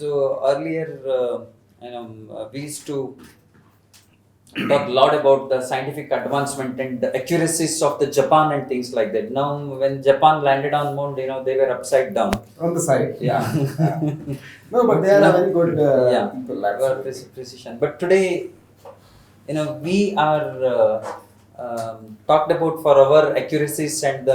So earlier, we used to talk a lot about the scientific advancement and the accuracies of the Japan and things like that. Now, when Japan landed on moon, they were upside down. On the side. Yeah. No, but they are Now- a very good yeah, people. were Actually. precision. But today, we are talked about for our accuracies and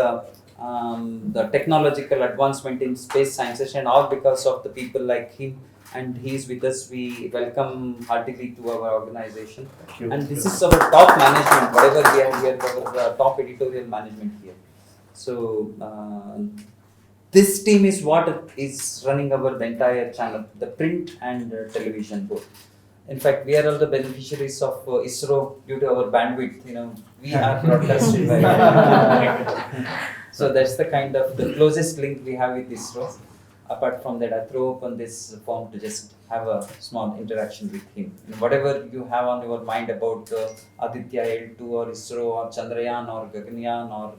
the technological advancement in space sciences and all because of the people like him, and he is with us. We welcome heartily to our organization. And this is our top management, whatever we have here, our top editorial management here. So this team is what is running the entire channel, the print and television both. In fact, we are all the beneficiaries of ISRO due to our bandwidth. We are broadcasted by. So that's the kind of the closest link we have with ISRO. Apart from that, I throw open this form to just have a small interaction with him. And whatever you have on your mind about Aditya L2 or ISRO or Chandrayaan or Gaganyaan or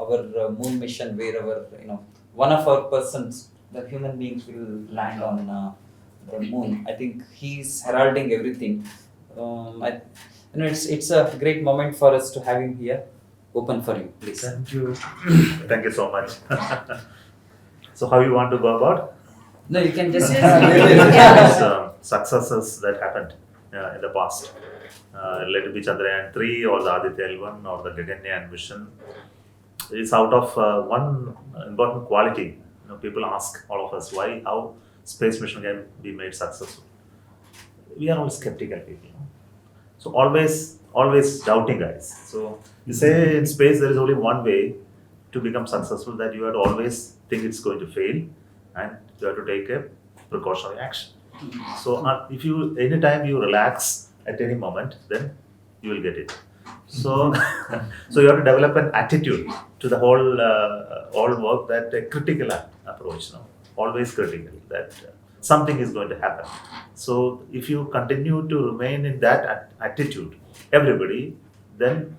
our moon mission, wherever one of our persons, the human beings, will land on the moon. I think he's heralding everything. It's a great moment for us to have him here. Open for you, please. Thank you. Thank you so much. So how you want to go about? No, you can just. Successes that happened in the past. Let it be Chandrayaan 3 or the Aditya L1 or the Gaganyaan mission. It's out of one important quality. People ask all of us how space mission can be made successful. We are all skeptical people. So always doubting guys. So you say in space there is only one way to become successful, that you have to always think it's going to fail and you have to take a precautionary action. So if you anytime you relax at any moment, then you will get it. So so you have to develop an attitude to the whole work, that a critical approach, always critical, that something is going to happen. So if you continue to remain in that attitude, everybody, then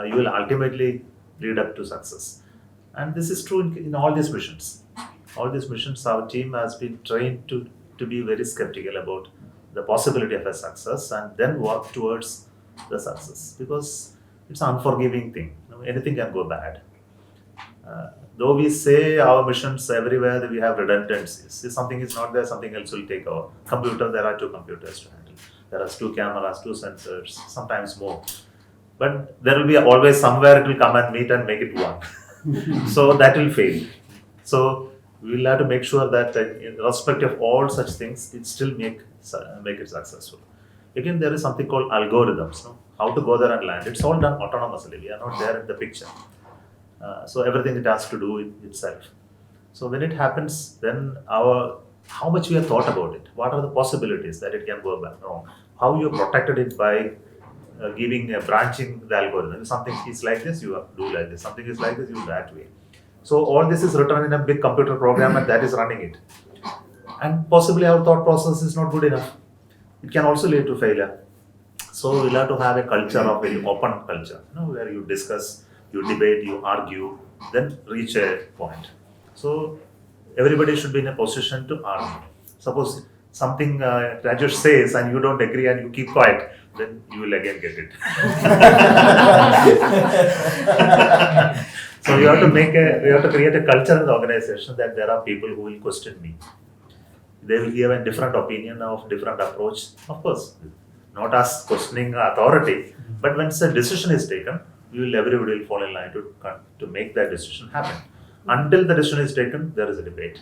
you will ultimately lead up to success. And this is true in all these missions. All these missions, our team has been trained to be very skeptical about the possibility of a success and then work towards the success, because it's an unforgiving thing. Anything can go bad. Though we say our missions everywhere that we have redundancies. If something is not there, something else will take over. Computer, there are 2 computers to handle. There are 2 cameras, 2 sensors, sometimes more. But there will be always somewhere it will come and meet and make it one. So that will fail. So we will have to make sure that in respect of all such things, it still make it successful. Again, there is something called algorithms. How to go there and land. It's all done autonomously. We are not there in the picture. So everything it has to do itself. So when it happens, then how much we have thought about it. What are the possibilities that it can go wrong? How you protected it by branching the algorithm. If something is like this, you do like this. Something is like this, you do that way. So all this is written in a big computer program and that is running it. And possibly our thought process is not good enough. It can also lead to failure. So we'll have to have a culture of an open culture, where you discuss, you debate, you argue, then reach a point. So everybody should be in a position to argue. Suppose something Rajesh says and you don't agree and you keep quiet, then you will again get it. So you have to create a culture in the organization that there are people who will question me. They will give a different opinion of different approach. Of course, not as questioning authority, but when a decision is taken, everybody will fall in line to make that decision happen. Until the decision is taken, there is a debate.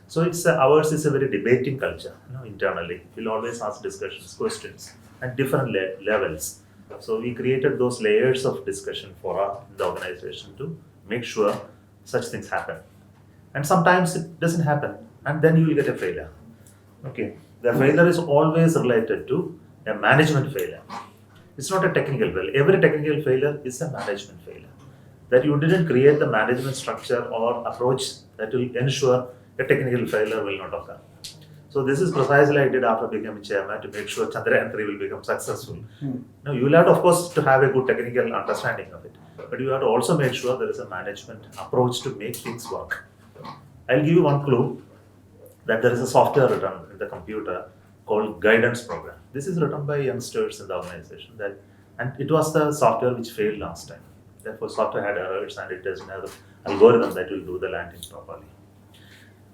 So ours is a very debating culture, internally. We'll always ask discussions, questions at different levels. So we created those layers of discussion for the organization to make sure such things happen. And sometimes it doesn't happen, and then you will get a failure. Okay, the failure is always related to a management failure. It's not a technical failure. Every technical failure is a management failure. That you didn't create the management structure or approach that will ensure a technical failure will not occur. So this is precisely I did after becoming chairman, to make sure Chandrayaan 3 will become successful. Now you will have to, of course, to have a good technical understanding of it, but you have to also make sure there is a management approach to make things work. I'll give you one clue. that there is a software written in the computer called guidance program. This is written by youngsters in the organization, and it was the software which failed last time. Therefore, software had errors and it doesn't have an algorithm that will do the landing properly.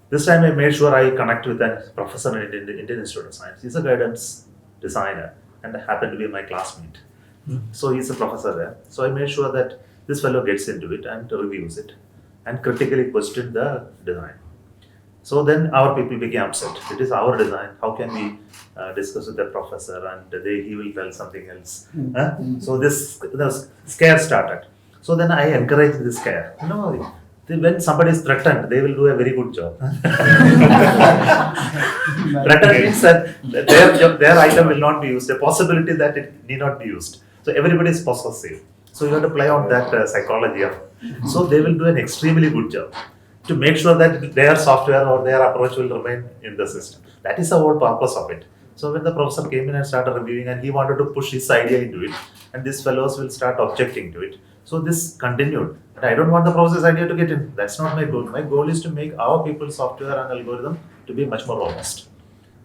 This time I made sure I connect with a professor in Indian Institute of Science. He's a guidance designer and happened to be my classmate. So he's a professor there. So I made sure that this fellow gets into it and reviews it and critically questioned the design. So then our people became upset. It is our design. How can we discuss with the professor and he will tell something else? So the scare started. So then I encouraged this scare. When somebody is threatened, they will do a very good job. Threatened means that their item will not be used. A possibility that it need not be used. So everybody is possessive. So you have to play on that psychology. So they will do an extremely good job to make sure that their software or their approach will remain in the system. That is the whole purpose of it. So when the professor came in and started reviewing and he wanted to push his idea into it, and these fellows will start objecting to it. So this continued. And I don't want the professor's idea to get in. That's not my goal. My goal is to make our people's software and algorithm to be much more robust.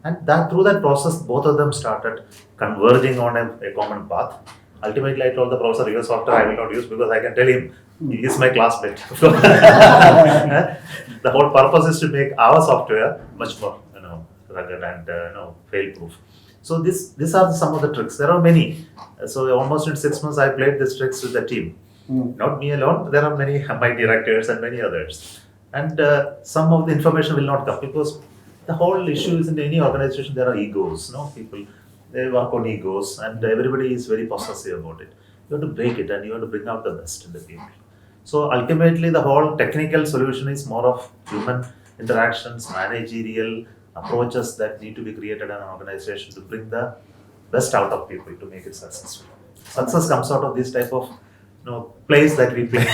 And that through that process, both of them started converging on a common path. Ultimately, I told the professor, your software I will not use because I can tell him he is my classmate. The whole purpose is to make our software much more, rugged and fail-proof. So these are some of the tricks. There are many. So almost in 6 months, I played these tricks with the team. Not me alone. There are many my directors and many others. And some of the information will not come because the whole issue is in any organization there are egos. People they work on egos and everybody is very possessive about it. You have to break it and you have to bring out the best in the people. So ultimately, the whole technical solution is more of human interactions, managerial approaches that need to be created in an organization to bring the best out of people to make it successful. Success comes out of this type of plays that we play.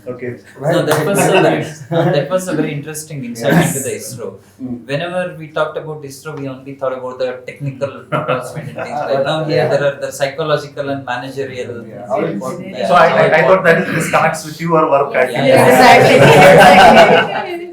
Okay. No, that was a very interesting insight into the ISRO. Whenever we talked about ISRO, we only thought about the technical advancement and things like now here there are the psychological and managerial. So I thought that this connects with your work. Yeah. Exactly.